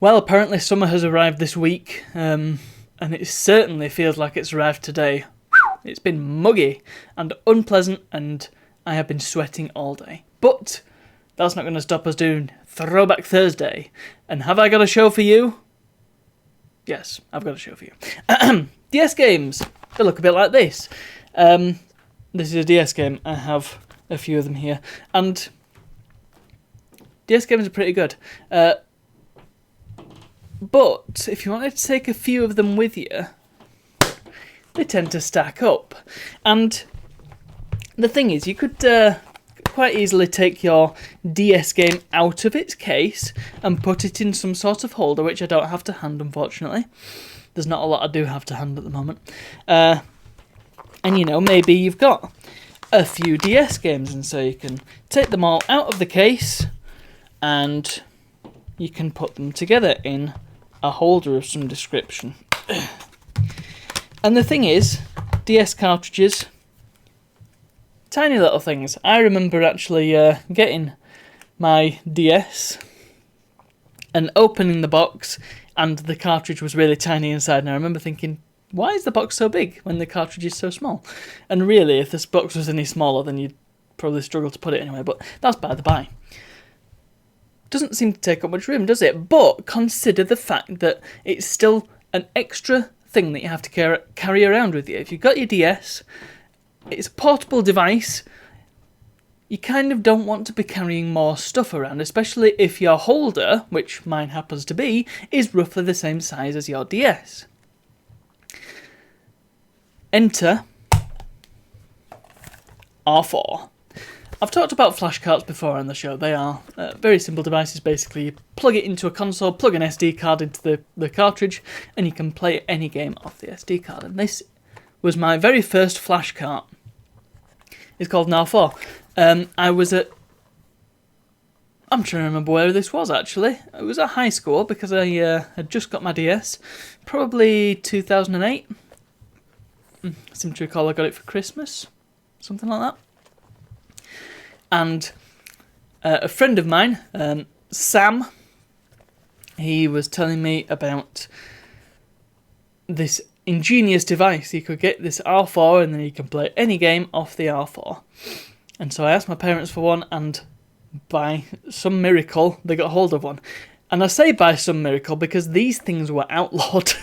Well, apparently summer has arrived this week, and it certainly feels like it's arrived today. It's been muggy and unpleasant, and I have been sweating all day. But that's not going to stop us doing Throwback Thursday. And have I got a show for you? Yes, I've got a show for you. DS games. They look a bit like this. This is a DS game. I have a few of them here. And DS games are pretty good. But if you wanted to take a few of them with you, they tend to stack up. And the thing is, you could quite easily take your DS game out of its case and put it in some sort of holder, which I don't have to hand, unfortunately. There's not a lot I do have to hand at the moment. And, you know, maybe you've got a few DS games, and so you can take them all out of the case and you can put them together in a holder of some description. And the thing is, DS cartridges, tiny little things. I remember actually getting my DS and opening the box, and the cartridge was really tiny inside, and I remember thinking, why is the box so big when the cartridge is so small? And really, if this box was any smaller, then you'd probably struggle to put it anyway, but that's by the by. Doesn't seem to take up much room, does it? But consider the fact that it's still an extra thing that you have to carry around with you. If you've got your DS, it's a portable device. You kind of don't want to be carrying more stuff around, especially if your holder, which mine happens to be, is roughly the same size as your DS. Enter Arrrr. I've talked about flash carts before on the show. They are very simple devices. Basically, you plug it into a console, plug an SD card into the cartridge, and you can play any game off the SD card. And this was my very first flash cart. It's called an Arrrr. I was at... I'm trying to remember where this was, actually. It was at high school, because I had just got my DS. Probably 2008. I seem to recall I got it for Christmas. Something like that. And a friend of mine, Sam, he was telling me about this ingenious device. You could get this Arrrr and then you can play any game off the Arrrr. And so I asked my parents for one, and by some miracle, they got hold of one. And I say by some miracle because these things were outlawed.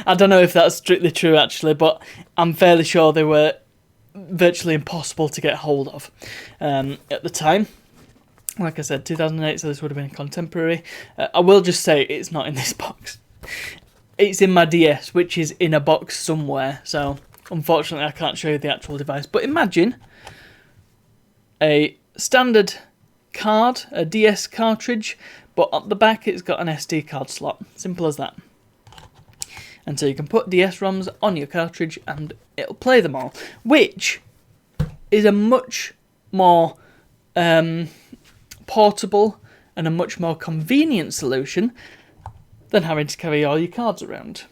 I don't know if that's strictly true, actually, but I'm fairly sure they were virtually impossible to get hold of at the time. Like I said, 2008, so this would have been contemporary. I will just say it's not in this box. It's in my DS, which is in a box somewhere, so unfortunately I can't show you the actual device. But imagine a standard card, a DS cartridge, but at the back it's got an SD card slot. Simple as that. And so you can put DS ROMs on your cartridge and it'll play them all, which is a much more portable and a much more convenient solution than having to carry all your cards around.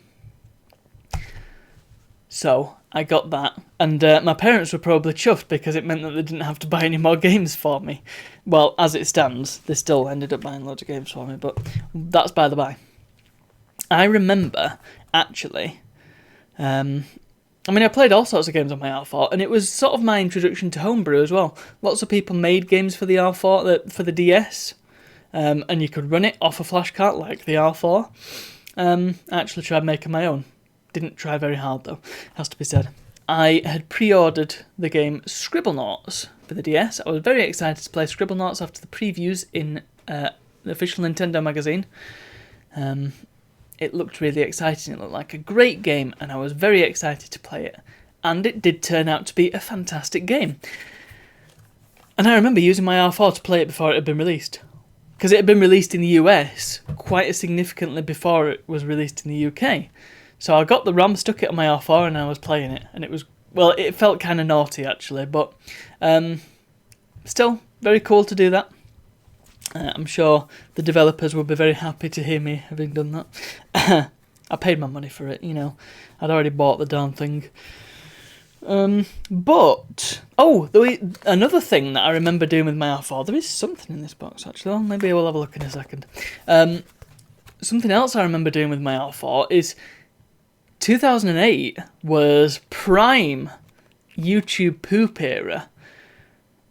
So I got that, and my parents were probably chuffed because it meant that they didn't have to buy any more games for me. Well, as it stands, they still ended up buying loads of games for me, but that's by the by. I remember, actually, I played all sorts of games on my Arrrr, and it was sort of my introduction to homebrew as well. Lots of people made games for the Arrrr, for the DS, and you could run it off a flash cart like the Arrrr. I actually tried making my own. Didn't try very hard, though, has to be said. I had pre-ordered the game Scribblenauts for the DS. I was very excited to play Scribblenauts after the previews in the official Nintendo magazine. It looked really exciting. It looked like a great game, and I was very excited to play it. And it did turn out to be a fantastic game. And I remember using my Arrrr to play it before it had been released. Because it had been released in the US quite significantly before it was released in the UK. So I got the ROM, stuck it on my Arrrr, and I was playing it. And it was, well, it felt kind of naughty, actually. But still, very cool to do that. I'm sure the developers will be very happy to hear me having done that. I paid my money for it, you know. I'd already bought the darn thing. But another thing that I remember doing with my R4. There is something in this box actually. Well, maybe I will have a look in a second. Something else I remember doing with my R4 is 2008 was prime YouTube poop era,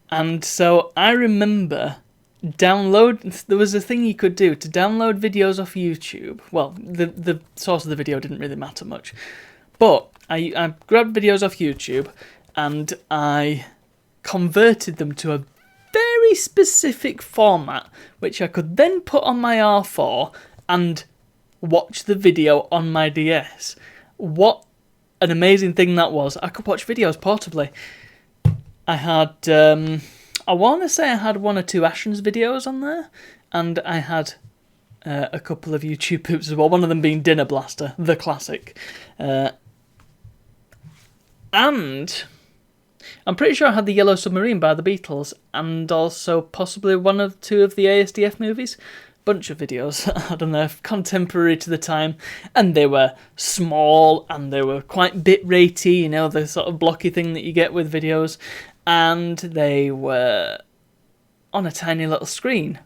and so I remember there was a thing you could do to download videos off YouTube. Well, the source of the video didn't really matter much, but I grabbed videos off YouTube and I converted them to a very specific format, which I could then put on my R4 and watch the video on my DS. What an amazing thing that was. I could watch videos portably. I had, I want to say I had 1 or 2 Ashen's videos on there, and I had a couple of YouTube poops as well, one of them being Dinner Blaster, the classic. And I'm pretty sure I had the Yellow Submarine by the Beatles, and also possibly 1 or 2 of the ASDF movies. Bunch of videos, I don't know, contemporary to the time, and they were small, and they were quite bit-ratey, you know, the sort of blocky thing that you get with videos, and they were on a tiny little screen.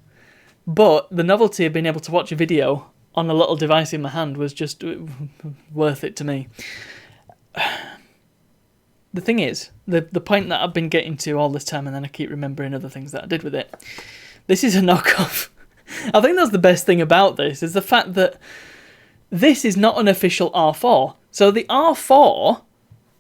But the novelty of being able to watch a video on a little device in my hand was just worth it to me. The thing is, the point that I've been getting to all this time, and then I keep remembering other things that I did with it, this is a knockoff. I think that's the best thing about this, is the fact that this is not an official R4. So the R4,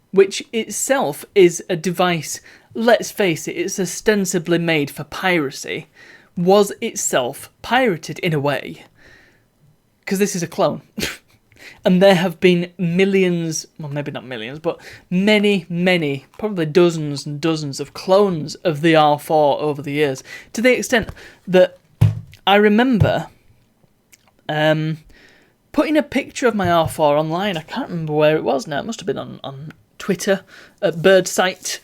which itself is a device, let's face it, it's ostensibly made for piracy, was itself pirated in a way. Because this is a clone. And there have been millions, well maybe not millions, but many, probably dozens and dozens of clones of the R4 over the years. To the extent that I remember putting a picture of my R4 online. I can't remember where it was now. It must have been on Twitter, at Birdsite.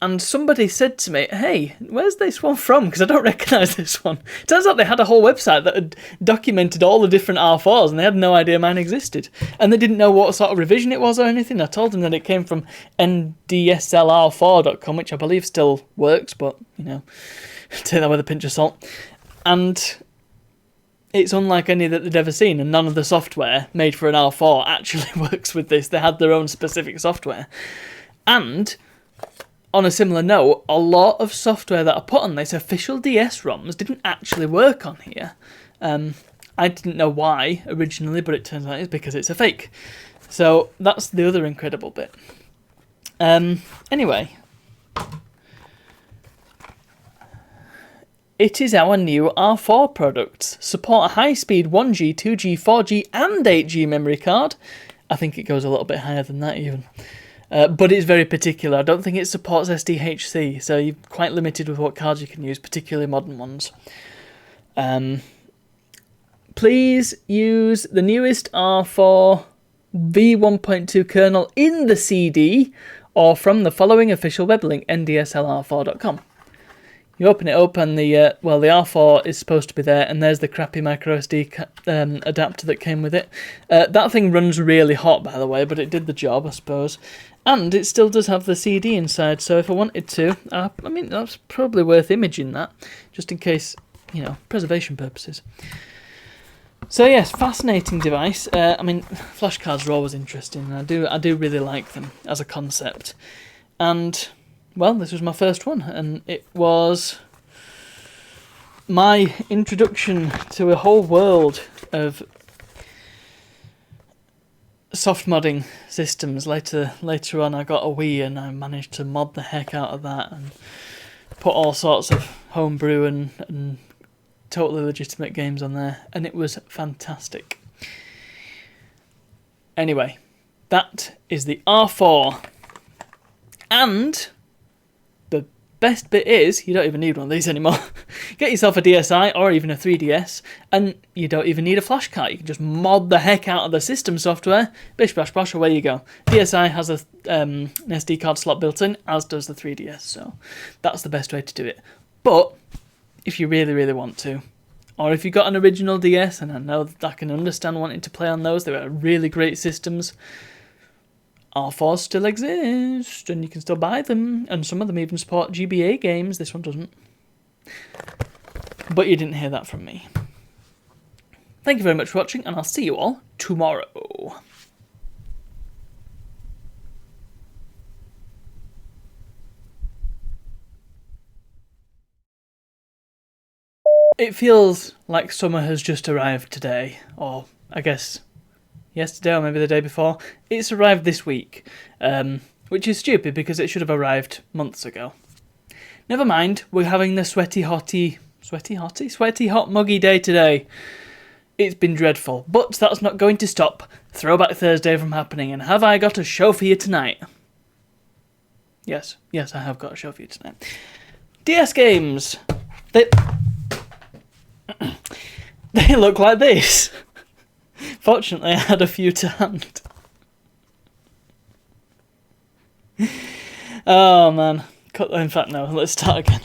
And somebody said to me, hey, where's this one from? Because I don't recognise this one. Turns out they had a whole website that had documented all the different R4s, and they had no idea mine existed. And they didn't know what sort of revision it was or anything. I told them that it came from ndslr4.com, which I believe still works, but, you know, take that with a pinch of salt. And it's unlike any that they'd ever seen, and none of the software made for an R4 actually works with this. They had their own specific software. And on a similar note, a lot of software that I put on this, official DS ROMs, didn't actually work on here. I didn't know why originally, but it turns out it's because it's a fake. So that's the other incredible bit. Anyway, it is our new R4 products. Support a high-speed 1G, 2G, 4G and 8G memory card. I think it goes a little bit higher than that even. But it's very particular. I don't think it supports SDHC, so you're quite limited with what cards you can use, particularly modern ones. Please use the newest R4 v1.2 kernel in the CD or from the following official web link, ndslr4.com. You open it up and the R4 is supposed to be there, and there's the crappy microSD adapter that came with it. That thing runs really hot, by the way, but it did the job, I suppose. And it still does have the CD inside, so if I wanted to, I mean, that's probably worth imaging that, just in case, you know, preservation purposes. So yes, fascinating device. I mean, flashcards are always interesting, and I do really like them as a concept. And well, this was my first one, and it was my introduction to a whole world of soft modding systems. Later on I got a Wii and I managed to mod the heck out of that and put all sorts of homebrew and totally legitimate games on there, and it was fantastic. Anyway, that is the R4, and the best bit is you don't even need one of these anymore. Get yourself a DSi or even a 3DS, and you don't even need a flash card. You can just mod the heck out of the system software. Bish bash bosh, away you go. DSi has an SD card slot built in, as does the 3DS, so that's the best way to do it. But if you really want to, or if you've got an original DS, and I know that I can understand wanting to play on those, they were really great systems, R4s still exist, and you can still buy them, and some of them even support GBA games. This one doesn't. But you didn't hear that from me. Thank you very much for watching, and I'll see you all tomorrow. It feels like summer has just arrived today, or I guess yesterday or maybe the day before. It's arrived this week, which is stupid because it should have arrived months ago. Never mind, we're having the sweaty hot muggy day today. It's been dreadful, but that's not going to stop Throwback Thursday from happening. And have I got a show for you tonight? Yes, I have got a show for you tonight. DS games. They look like this. Fortunately, I had a few to hand. Oh man. In fact, no, let's start again.